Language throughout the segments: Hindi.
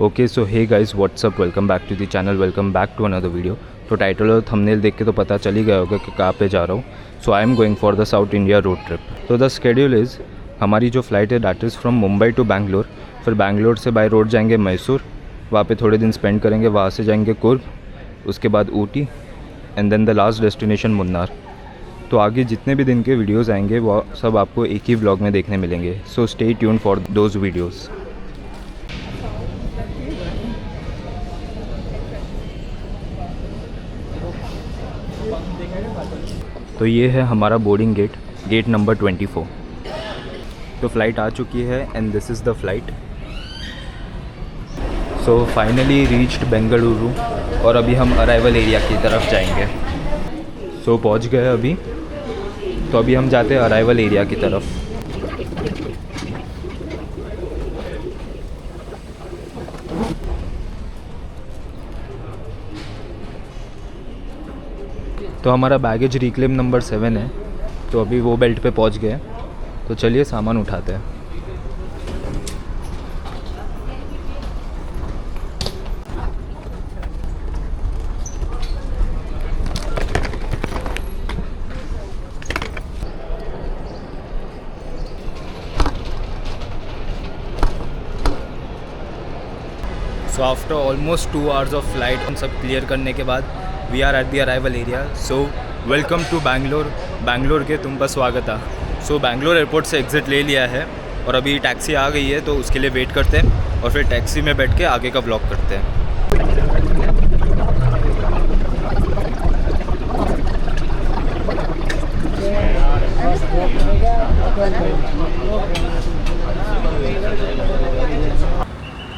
Okay so hey guys what's up, welcome back to the channel, welcome back to another video. तो टाइटल और थंबनेल देख के तो पता चल ही गया होगा कि कहाँ पे जा रहा हूँ। So I am going for the South India road trip. तो द स्केड्यूल इज़, हमारी जो फ्लाइट है that is from Mumbai to Bangalore. फिर बैंगलोर से बाय रोड जाएंगे मैसूर, वहाँ पे थोड़े दिन स्पेंड करेंगे, वहाँ से जाएंगे कुर्ग, उसके बाद Ooty and then the last destination Munnar. तो आगे जितने भी दिन के वीडियोज़ आएंगे वो सब आपको एक ही व्लॉग में देखने मिलेंगे। So stay tune for those videos. तो ये है हमारा बोर्डिंग गेट नंबर 24। तो फ़्लाइट आ चुकी है and this is the flight. So finally reached Bengaluru और अभी हम अराइवल एरिया की तरफ जाएंगे। सो पहुंच गए अभी, तो अभी हम जाते हैं अराइवल एरिया की तरफ। तो हमारा बैगेज रिक्लेम नंबर 7 है, तो अभी वो बेल्ट पे पहुंच गए। तो चलिए सामान उठाते हैं। So after almost 2 hours of flight हम सब क्लियर करने के बाद we are at the arrival area. So welcome to Bangalore के तुम पर स्वागत है। सो बैंगलोर एयरपोर्ट से एग्ज़िट ले लिया है और अभी टैक्सी आ गई है, तो उसके लिए वेट करते हैं और फिर टैक्सी में बैठ के आगे का ब्लॉग करते हैं।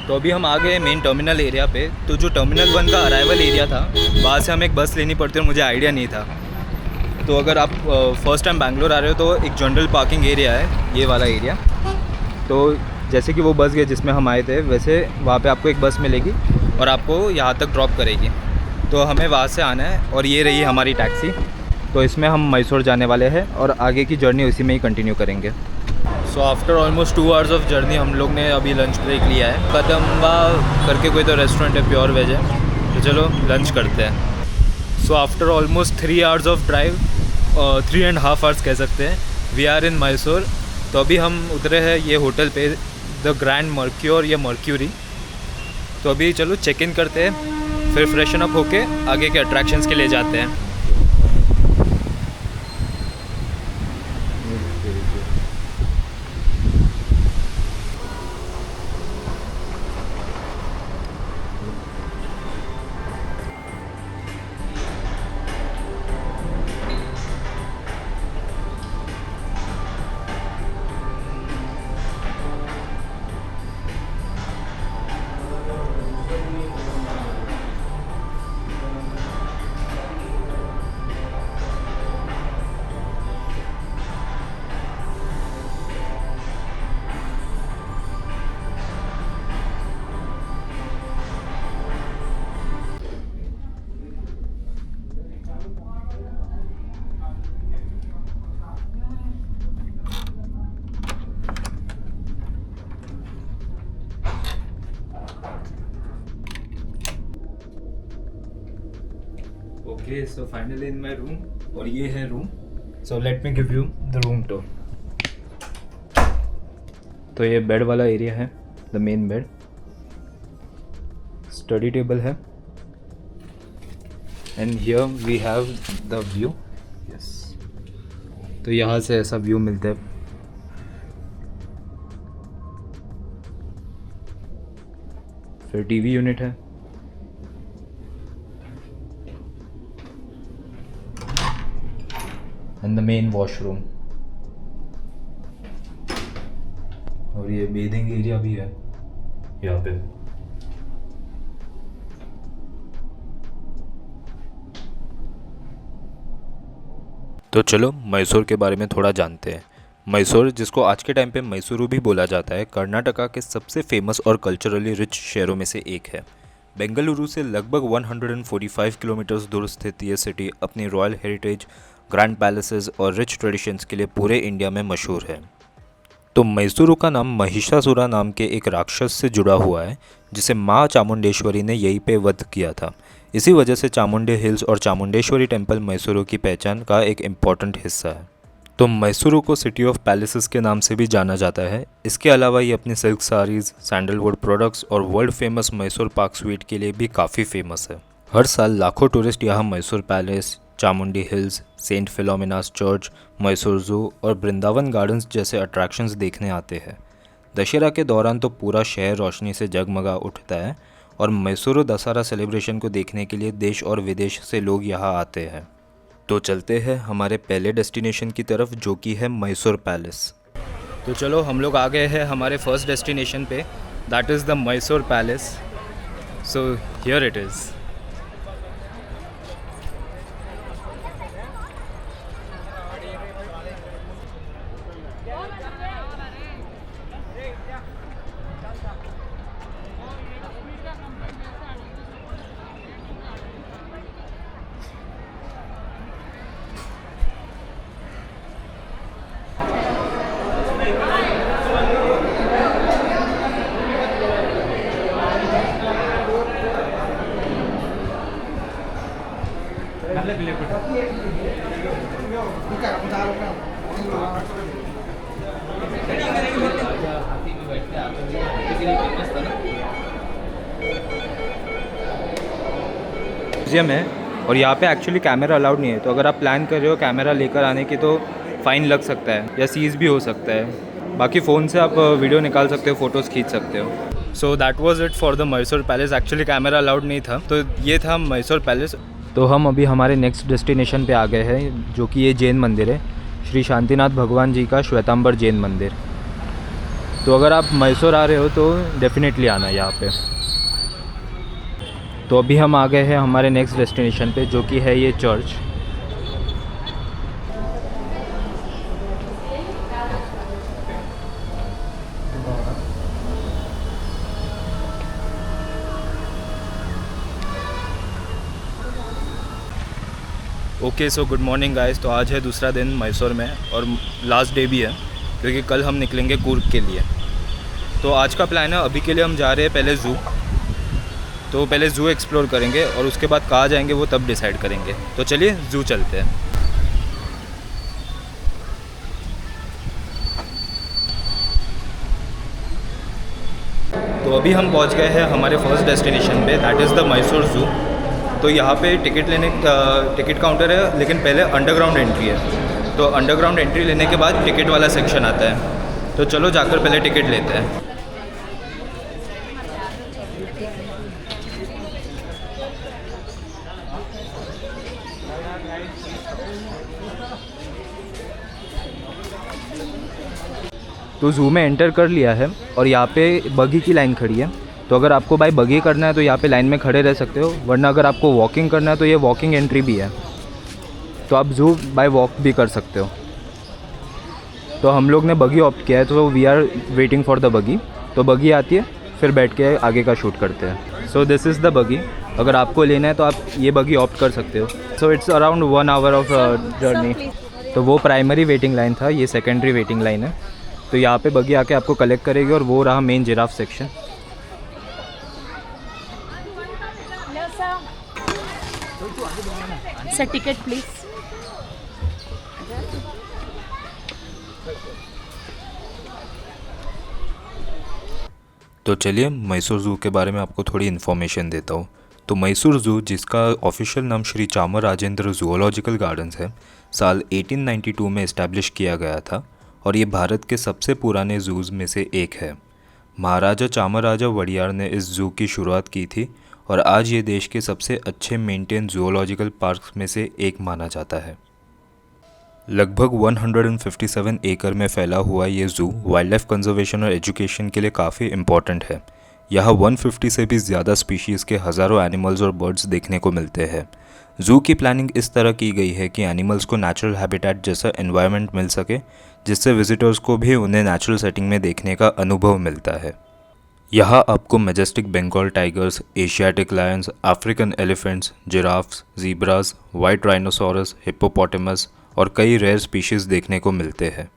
तो अभी हम आ गए मेन टर्मिनल एरिया पे। तो जो टर्मिनल 1 का अराइवल एरिया था, वहाँ से हमें एक बस लेनी पड़ती है, मुझे आइडिया नहीं था। तो अगर आप फर्स्ट टाइम बैंगलोर आ रहे हो तो एक जनरल पार्किंग एरिया है, ये वाला एरिया। तो जैसे कि वो बस गए जिसमें हम आए थे, वैसे वहाँ पे आपको एक बस मिलेगी और आपको यहाँ तक ड्रॉप करेगी। तो हमें वहाँ से आना है और ये रही हमारी टैक्सी। तो इसमें हम मैसूर जाने वाले हैं और आगे की जर्नी उसी में ही कंटिन्यू करेंगे। सो after almost 2 hours of journey हम लोग ने अभी लंच ब्रेक लिया है। कदम्बा करके कोई तो रेस्टोरेंट है, प्योर वेज है, तो चलो लंच करते हैं। So after almost 3 hours of drive, 3.5 hours कह सकते हैं, वी आर इन मैसूर। तो अभी हम उतरे हैं ये होटल पे, द ग्रैंड मर्क्योर या मर्क्यूरी। तो अभी चलो चेक इन करते हैं, फिर फ्रेशन अप होके आगे के अट्रैक्शंस के लिए जाते हैं। Okay, so finally in my room, और ये है room. So let me give you the room tour. तो ये बेड वाला एरिया है, the main bed. Study table है and here we have the view. Yes, तो यहाँ से ऐसा व्यू मिलता है। फिर टीवी यूनिट है, एंड द मेन वॉशरूम। और ये बेथिंग एरिया भी है यहाँ पे। तो चलो मैसूर के बारे में थोड़ा जानते हैं। मैसूर, जिसको आज के टाइम पे मैसूरू भी बोला जाता है, कर्नाटका के सबसे फेमस और कल्चरली रिच शहरों में से एक है। बेंगलुरु से लगभग 145 किलोमीटर दूर स्थित ये सिटी अपनी रॉयल हेरिटेज, ग्रैंड पैलेसेस और रिच ट्रेडिशंस के लिए पूरे इंडिया में मशहूर है। तो मैसूरू का नाम महिषासुरा नाम के एक राक्षस से जुड़ा हुआ है जिसे माँ चामुंडेश्वरी ने यहीं पे वध किया था। इसी वजह से चामुंडी हिल्स और चामुंडेश्वरी टेम्पल मैसूरू की पहचान का एक इम्पॉर्टेंट हिस्सा है। तो मैसूरू को सिटी ऑफ पैलेसेस के नाम से भी जाना जाता है। इसके अलावा ये अपनी सिल्क साड़ीज़, सैंडलवुड प्रोडक्ट्स और world famous Mysore pak sweet के लिए भी काफ़ी फेमस है। हर साल लाखों टूरिस्ट यहाँ Mysore palace, Chamundi hills, saint Philomena's church, Mysore zoo और वृंदावन गार्डन्स जैसे अट्रैक्शंस देखने आते हैं। दशहरा के दौरान तो पूरा शहर रोशनी से जगमगा उठता है और मैसूरू दशहरा सेलिब्रेशन को देखने के लिए देश और विदेश से लोग यहाँ आते हैं। तो चलते हैं हमारे पहले डेस्टिनेशन की तरफ, जो कि है मैसूर पैलेस। तो चलो हम लोग आ गए हैं हमारे फर्स्ट डेस्टिनेशन पे, that is the Mysore palace. So here it is. Museum है और यहाँ पे एक्चुअली कैमरा अलाउड नहीं है, तो अगर आप प्लान कर रहे हो कैमरा लेकर आने की तो फ़ाइन लग सकता है या सीज़ भी हो सकता है। बाकी फ़ोन से आप वीडियो निकाल सकते हो, फ़ोटोज़ खींच सकते हो। So that was it for the Mysore palace. Actually camera allowed नहीं था, तो ये था मैसूर पैलेस। तो हम अभी हमारे नेक्स्ट डेस्टिनेशन पे आ गए हैं, जो कि ये जैन मंदिर है, श्री शांतिनाथ भगवान जी का श्वेतांबर जैन मंदिर। तो अगर आप मैसूर आ रहे हो तो डेफिनेटली आना यहाँ पे। तो अभी हम आ गए हैं हमारे नेक्स्ट डेस्टिनेशन पे, जो कि है ये church. Okay, so good morning guys. तो आज है दूसरा दिन मैसूर में और लास्ट डे भी है, क्योंकि कल हम निकलेंगे कूर्ग के लिए। तो आज का प्लान है, अभी के लिए हम जा रहे हैं पहले ज़ू। तो पहले ज़ू एक्सप्लोर करेंगे और उसके बाद कहाँ जाएंगे वो तब डिसाइड करेंगे। तो चलिए ज़ू चलते हैं। तो अभी हम पहुंच गए हैं हमारे फर्स्ट डेस्टिनेशन पे, that is the Mysore zoo. तो यहाँ पे टिकट काउंटर है, लेकिन पहले अंडरग्राउंड एंट्री है। तो अंडरग्राउंड एंट्री लेने के बाद टिकट वाला सेक्शन आता है। तो चलो जाकर पहले टिकट लेते हैं। तो ज़ू में एंटर कर लिया है और यहाँ पे बगी की लाइन खड़ी है। तो अगर आपको बाय बगी करना है तो यहाँ पे लाइन में खड़े रह सकते हो, वरना अगर आपको वॉकिंग करना है तो ये वॉकिंग एंट्री भी है, तो आप ज़ू बाय वॉक भी कर सकते हो। तो हम लोग ने बगी ऑप्ट किया है, तो we are waiting for the buggy. तो बगी आती है, फिर बैठ के आगे का शूट करते हैं। सो दिस इज़ द बगी। अगर आपको लेना है तो आप ये बगी ऑप्ट कर सकते हो। So it's around 1 hour of journey. तो वो प्राइमरी वेटिंग लाइन था, ये सेकेंडरी वेटिंग लाइन है। तो यहाँ पे बगी आके आपको कलेक्ट करेगी और वो रहा main giraffe section. Sir ticket please. तो चलिए मैसूर ज़ू के बारे में आपको थोड़ी इन्फॉर्मेशन देता हूँ। तो मैसूर ज़ू, जिसका ऑफिशियल नाम श्री चामराजेंद्र जूलॉजिकल गार्डन्स है, साल 1892 में इस्टेब्लिश किया गया था और ये भारत के सबसे पुराने ज़ूज़ में से एक है। महाराजा चामराजा वड़ियार ने इस ज़ू की शुरुआत की थी और आज ये देश के सबसे अच्छे मेंटेन जूलॉजिकल पार्क्स में से एक माना जाता है। लगभग 157 एकड़ में फैला हुआ ये ज़ू वाइल्ड लाइफ कंजर्वेशन और एजुकेशन के लिए काफ़ी इम्पॉर्टेंट है। यहाँ 150 से भी ज़्यादा स्पीशीज़ के हज़ारों एनिमल्स और बर्ड्स देखने को मिलते हैं। ज़ू की प्लानिंग इस तरह की गई है कि एनिमल्स को नेचुरल हैबिटेट जैसा एनवायरनमेंट मिल सके, जिससे विजिटर्स को भी उन्हें नेचुरल सेटिंग में देखने का अनुभव मिलता है। यहाँ आपको majestic Bengal tigers, Asiatic lions, African elephants, giraffes, zebras, white rhinoceros, hippopotamus और कई रेयर स्पीशीज़ देखने को मिलते हैं।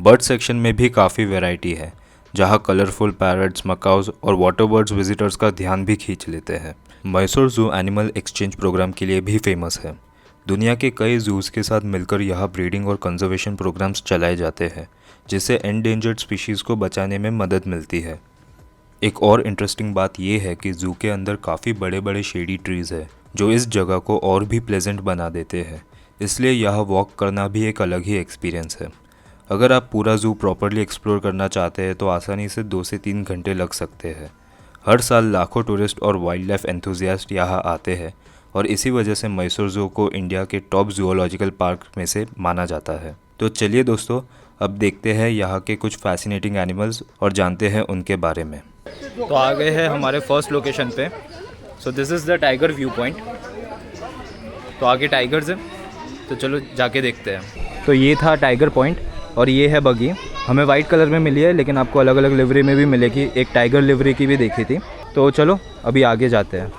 बर्ड सेक्शन में भी काफ़ी वैरायटी है, जहां कलरफुल पैरट्स, मकाउस और वाटर बर्ड्स विजिटर्स का ध्यान भी खींच लेते हैं। मैसूर जू एनिमल एक्सचेंज प्रोग्राम के लिए भी फेमस है। दुनिया के कई जूज़ के साथ मिलकर यहाँ ब्रीडिंग और कंजर्वेशन प्रोग्राम्स चलाए जाते हैं, जिससे एंडेंजर्ड स्पीशीज़ को बचाने में मदद मिलती है। एक और इंटरेस्टिंग बात यह है कि जू के अंदर काफ़ी बड़े बड़े शेडी ट्रीज़ है, जो इस जगह को और भी प्लेजेंट बना देते हैं, इसलिए यहाँ वॉक करना भी एक अलग ही एक्सपीरियंस है। अगर आप पूरा जू प्रॉपरली एक्सप्लोर करना चाहते हैं तो आसानी से 2 से 3 घंटे लग सकते हैं। हर साल लाखों टूरिस्ट और वाइल्ड लाइफ एंथुजियास्ट यहाँ आते हैं और इसी वजह से मैसूर जू को इंडिया के टॉप जूलॉजिकल पार्क में से माना जाता है। तो चलिए दोस्तों, अब देखते हैं यहाँ के कुछ फैसिनेटिंग एनिमल्स और जानते हैं उनके बारे में। तो आ गए हैं हमारे फर्स्ट लोकेशन पे। सो this is the tiger view point. तो आगे टाइगर्स हैं, तो चलो जाके देखते हैं। तो ये था टाइगर पॉइंट और ये है बगी। हमें वाइट कलर में मिली है, लेकिन आपको अलग अलग लिवरी में भी मिलेगी। एक टाइगर लिवरी की भी देखी थी। तो चलो अभी आगे जाते हैं।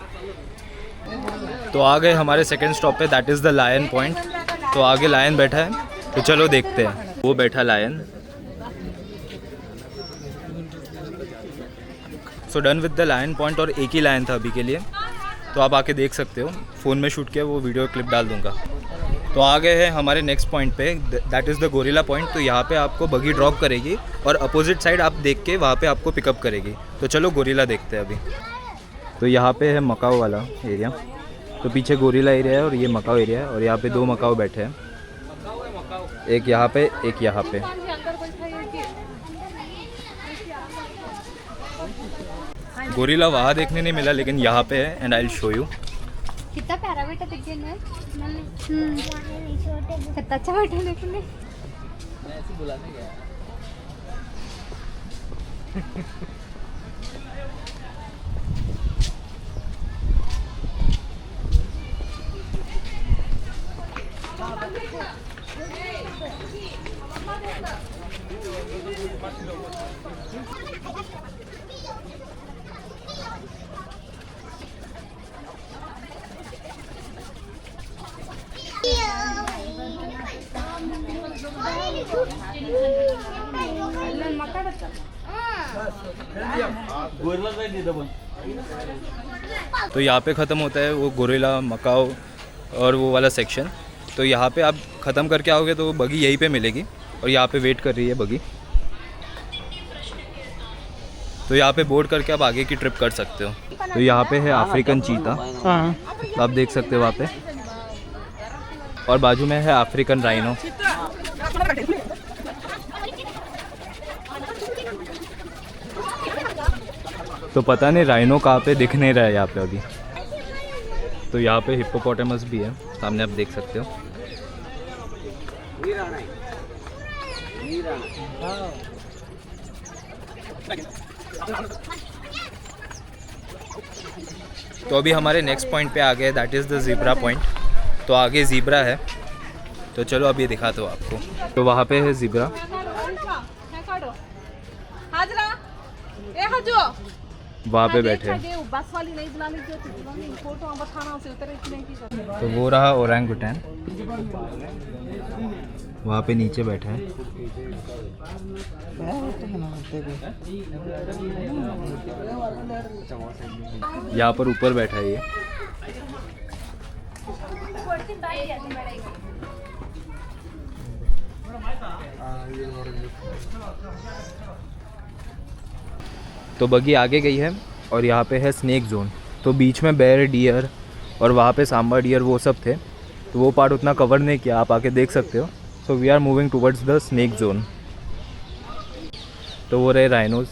तो आ गए हमारे सेकंड स्टॉप पे, that is the lion point. तो आगे लायन बैठा है, तो चलो देखते हैं। वो बैठा lion. So done with the lion point, और एक ही लायन था अभी के लिए, तो आप आके देख सकते हो। फ़ोन में शूट किया, वो वीडियो क्लिप डाल दूंगा। तो आ गए हैं हमारे नेक्स्ट पॉइंट पे, that is the gorilla point. तो यहाँ पे आपको बगी ड्रॉप करेगी और अपोजिट साइड आप देख के वहाँ पे आपको पिकअप करेगी। तो चलो गोरिल्ला देखते हैं अभी। तो यहाँ पे है मकाओ वाला एरिया। तो पीछे गोरिल्ला एरिया है और ये मकाओ एरिया है, और यहाँ पे 2 मकाओ बैठे हैं, एक यहाँ पे एक यहाँ पे। गोरिल्ला वहाँ देखने नहीं मिला, लेकिन यहाँ पे है, and I will show you. कितना प्यारा बेटा दिख गया ना। कितना अच्छा बेटा देखने। ऐसे बुलाने गया। तो यहाँ पे ख़त्म होता है वो गोरिल्ला, मकाओ और वो वाला सेक्शन। तो यहाँ पे आप ख़त्म करके आओगे तो बगी यहीं पे मिलेगी, और यहाँ पे वेट कर रही है बगी। तो यहाँ पे बोर्ड करके आप आगे की ट्रिप कर सकते हो। तो यहाँ पे है अफ्रीकन चीता, तो आप देख सकते हो वहाँ पे, और बाजू में है अफ्रीकन राइनो। तो पता नहीं राइनो कहाँ पे दिख नहीं रहा है यहाँ पे अभी। तो यहाँ पे हिप्पोपोटामस भी है, सामने आप देख सकते हो। तो अभी हमारे नेक्स्ट पॉइंट पे आ गए, that is the zebra point. तो आगे ज़ीब्रा है, तो चलो अभी दिखाता हूँ आपको। तो वहाँ पे है ज़ीब्रा। वहाँ पे बैठे हैं। तो वो रहा ओरंगुटैन, वहाँ पे नीचे बैठे हैं। यहाँ पर ऊपर बैठा है ये। तो बगी आगे गई है, और यहाँ पे है स्नेक जोन। तो बीच में बेयर, डियर और वहाँ पे सांबर डियर वो सब थे, तो वो पार्ट उतना कवर नहीं किया, आप आके देख सकते हो। So we are moving towards the snake zone. तो वो रहे राइनोज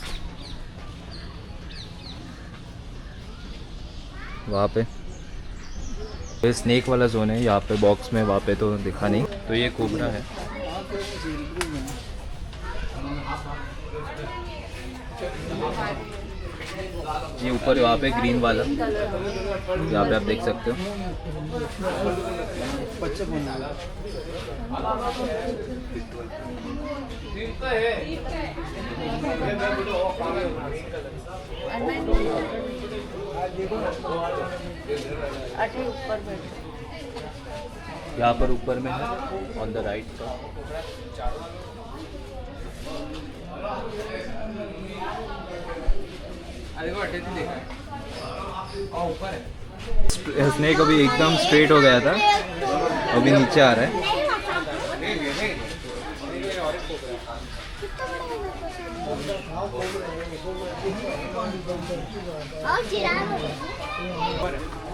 वहाँ पे। ये स्नेक वाला जोन है, यहाँ पे बॉक्स में, वहाँ पे तो दिखा नहीं। तो ये कोबरा है। ये ऊपर वहाँ पे ग्रीन वाला, यहाँ पे आप देख सकते हो। यहाँ पर ऊपर में है on the right side. Snake अभी एकदम स्ट्रेट हो गया था, अभी नीचे आ रहा है।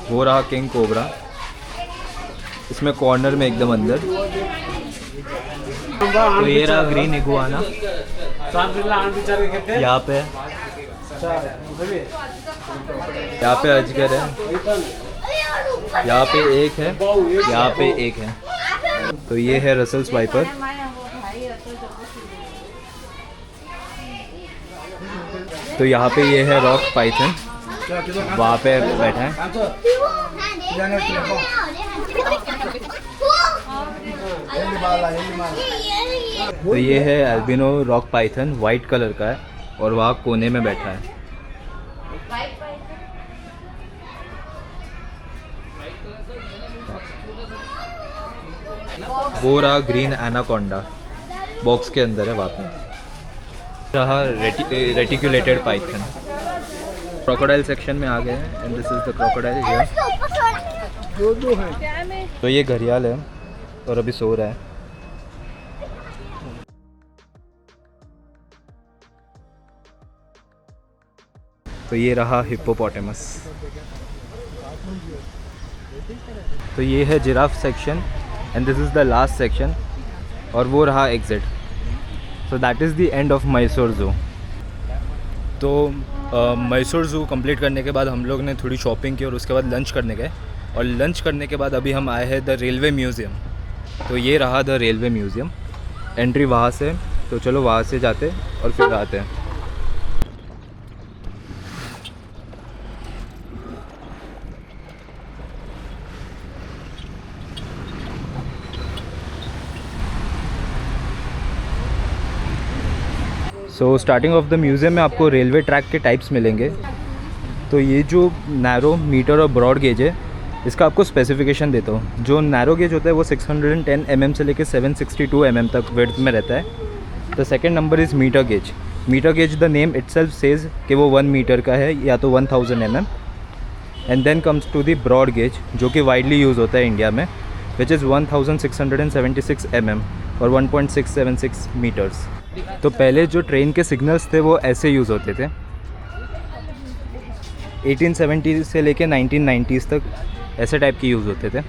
वो रहा किंग कोबरा, इसमें कॉर्नर में एकदम अंदर। तो ये रहा ग्रीन इगुआना, यहाँ पे अजगर है, यहाँ पे एक है, यहाँ पे एक है। तो ये है रसल्स वाइपर। तो यहाँ पे ये है रॉक पाइथन, वहाँ पे बैठा है। तो ये है albino rock Python, white colour का है और वहाँ कोने में बैठा है। वो रहा ग्रीन एनाकोंडा, बॉक्स के अंदर है वहाँ पे। रहा रेटिकुलेटेड पाइथन। क्रोकोडाइल सेक्शन में आ गए हैं and this is the crocodile here. तो ये घड़ियाल है और अभी सो रहा है। तो ये रहा हिप्पोपोटेमस। तो ये है giraffe section and this is the last section, और वो रहा exit. So that is the end of Mysore zoo. तो मैसूर ज़ू कंप्लीट करने के बाद हम लोग ने थोड़ी शॉपिंग की और उसके बाद लंच करने गए, और लंच करने के बाद अभी हम आए हैं द रेलवे म्यूज़ियम। तो ये रहा द रेलवे म्यूज़ियम, एंट्री वहाँ से। तो चलो वहाँ से जाते और फिर आते हैं। So starting of the museum में आपको रेलवे ट्रैक के टाइप्स मिलेंगे। तो ये जो नैरो, मीटर और ब्रॉड गेज है, इसका आपको स्पेसिफिकेशन देता हूँ। जो नैरो गेज होता है वो 610 mm से लेकर 762 mm तक विड्थ में रहता है। The second number is metre gauge. Metre gauge the name itself says कि वो 1 मीटर का है या तो 1000 mm। And then comes to the broad gauge, जो कि वाइडली यूज़ होता है इंडिया में, विच इज़ 1676 mm और 1.676 मीटर्स। तो पहले जो ट्रेन के सिग्नल्स थे वो ऐसे यूज़ होते थे। 1870 से लेके 1990s तक ऐसे टाइप के यूज़ होते थे।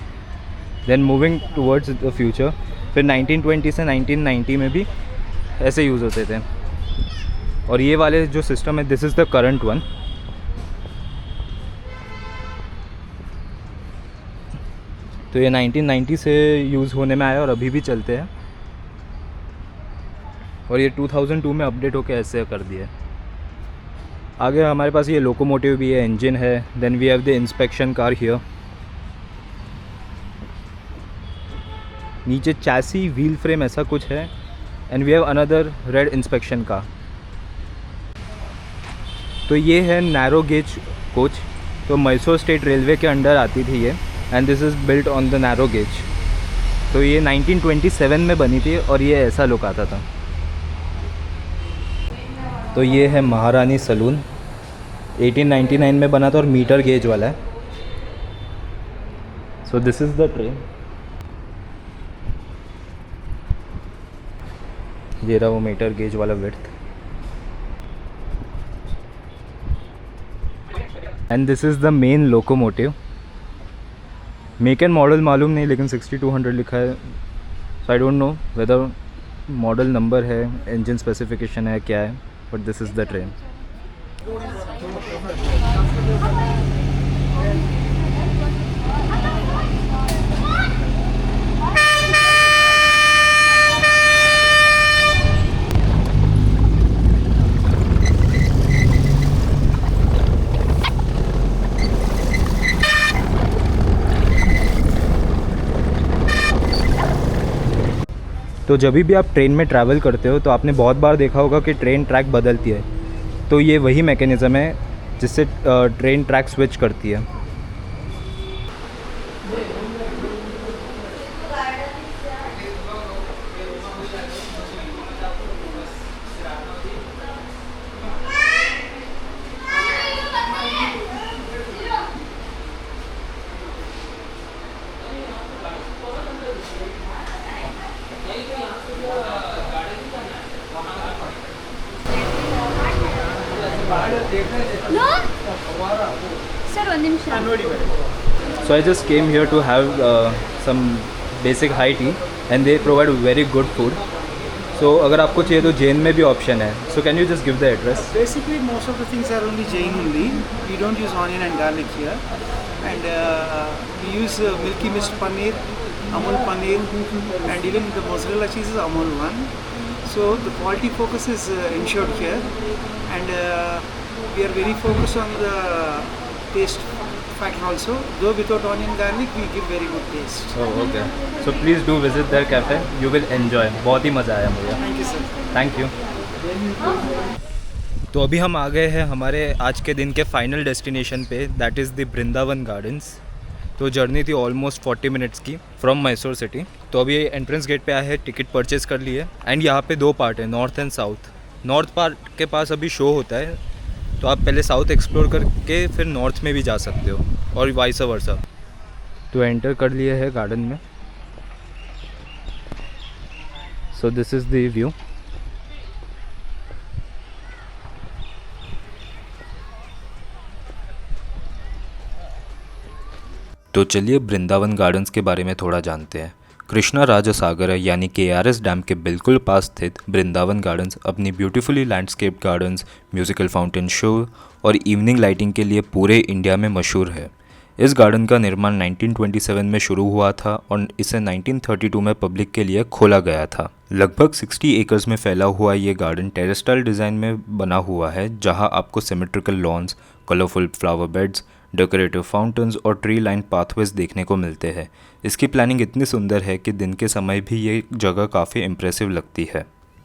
Then moving towards the future, फिर 1920 से 1990 में भी ऐसे यूज़ होते थे। और ये वाले जो सिस्टम है, this is the current one. तो ये 1990 से यूज़ होने में आया और अभी भी चलते हैं। और ये 2002 में अपडेट होके ऐसे कर दिया। आगे हमारे पास ये लोकोमोटिव भी है, इंजन है। Then we have the inspection car here. नीचे चैसी, व्हील फ्रेम ऐसा कुछ है। And we have another red inspection car. तो ये है नैरो गेज कोच। तो मैसूर स्टेट रेलवे के अंडर आती थी ये, and this is built on the narrow gauge. तो ये 1927 में बनी थी और ये ऐसा लुक आता था। तो ये है महारानी सलून, 1899 में बना था और मीटर गेज वाला है। So this is the train. ये रहा वो मीटर गेज वाला width. And this is the main locomotive. Make and model मालूम नहीं, लेकिन 6200 लिखा है। So I don't know whether model number है, इंजन स्पेसिफिकेशन है, क्या है, but this is the train. तो जब भी आप ट्रेन में ट्रैवल करते हो तो आपने बहुत बार देखा होगा कि ट्रेन ट्रैक बदलती है। तो ये वही मैकेनिज़्म है जिससे ट्रेन ट्रैक स्विच करती है। No? Sir, one ನಿಮಿಷ. So I just came here to have some basic high tea and they provide very good food. So अगर आपको चाहिए तो जैन में भी ऑप्शन है. So can you just give the address? Basically, most of the things are only Jain only. We don't use onion and garlic here, and we use milky mist paneer, Amul paneer, and even the mozzarella cheese is Amul one. So the quality focus is ensured here, and we are very focused on the taste factor also. Though without onion garlic, we give very good taste. Oh, okay. So please do visit their cafe. You will enjoy. बहुत ही मज़ा आया मुझे. Thank you, sir. Thank you. तो अभी हम आ गए हैं हमारे आज के दिन के फाइनल डेस्टिनेशन पे, that is the Vrindavan gardens. तो जर्नी थी ऑलमोस्ट 40 मिनट्स की फ्रॉम मैसूर सिटी. तो अभी एंट्रेंस गेट पे आए हैं, टिकट परचेज़ कर लिए. एंड यहाँ पे दो पार्ट है, north and south. North part के पास अभी शो होता है, तो आप पहले साउथ एक्सप्लोर करके फिर नॉर्थ में भी जा सकते हो, और वाइस वर्सा. तो एंटर कर लिए हैं गार्डन में. सो दिस इज़ द व्यू. तो चलिए वृंदावन गार्डन्स के बारे में थोड़ा जानते हैं. कृष्णा राजा सागर यानी KRS डैम के बिल्कुल पास स्थित वृंदावन गार्डन्स अपनी beautifully landscape gardens, musical fountain show और इवनिंग लाइटिंग के लिए पूरे इंडिया में मशहूर है. इस गार्डन का निर्माण 1927 में शुरू हुआ था और इसे 1932 में पब्लिक के लिए खोला गया था. लगभग 60 एकर्स में फैला हुआ ये गार्डन टेरेस्ट्राइल डिज़ाइन में बना हुआ है, जहां आपको symmetrical lawns, colourful flower beds, decorative fountains और ट्री लाइन पाथवेज देखने को मिलते हैं. इसकी प्लानिंग इतनी सुंदर है कि दिन के समय भी ये जगह काफ़ी इम्प्रेसिव लगती है.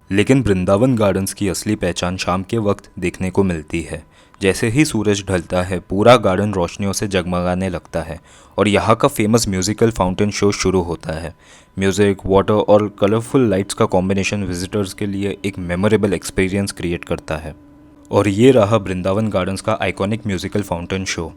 लेकिन वृंदावन गार्डन्स की असली पहचान शाम के वक्त देखने को मिलती है. जैसे ही सूरज ढलता है, पूरा गार्डन रोशनियों से जगमगाने लगता है और यहाँ का फेमस म्यूज़िकल फाउंटेन शो शुरू होता है. म्यूज़िक, वाटर और कलरफुल लाइट्स का कॉम्बिनेशन विजिटर्स के लिए एक मेमोरेबल एक्सपीरियंस क्रिएट करता है. और ये रहा वृंदावन गार्डन्स का iconic musical fountain show.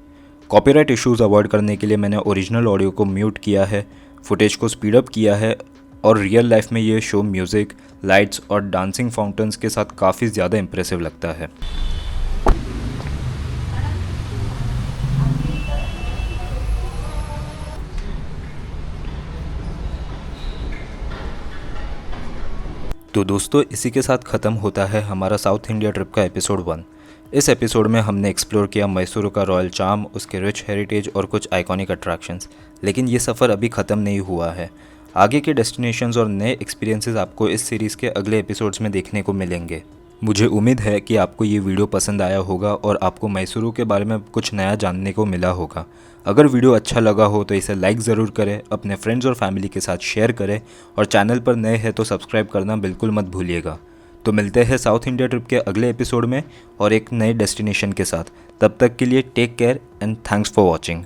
Copyright issues avoid करने के लिए मैंने ओरिजिनल ऑडियो को म्यूट किया है, फुटेज को स्पीड अप किया है और रियल लाइफ में ये शो म्यूज़िक, लाइट्स और डांसिंग फाउंटेन्स के साथ काफ़ी ज़्यादा इम्प्रेसिव लगता है. तो दोस्तों, इसी के साथ ख़त्म होता है हमारा साउथ इंडिया ट्रिप का एपिसोड 1. इस एपिसोड में हमने एक्सप्लोर किया मैसूर का रॉयल चार्म, उसके रिच हेरिटेज और कुछ आइकॉनिक अट्रैक्शंस. लेकिन ये सफ़र अभी ख़त्म नहीं हुआ है. आगे के डेस्टिनेशंस और नए एक्सपीरियंसेस आपको इस सीरीज़ के अगले एपिसोड्स में देखने को मिलेंगे. मुझे उम्मीद है कि आपको ये वीडियो पसंद आया होगा और आपको मैसूर के बारे में कुछ नया जानने को मिला होगा. अगर वीडियो अच्छा लगा हो तो इसे लाइक ज़रूर करें, अपने फ्रेंड्स और फैमिली के साथ शेयर करें और चैनल पर नए हैं तो सब्सक्राइब करना बिल्कुल मत भूलिएगा. तो मिलते हैं साउथ इंडिया ट्रिप के अगले एपिसोड में और एक नए डेस्टिनेशन के साथ. तब तक के लिए take care and thanks for watching.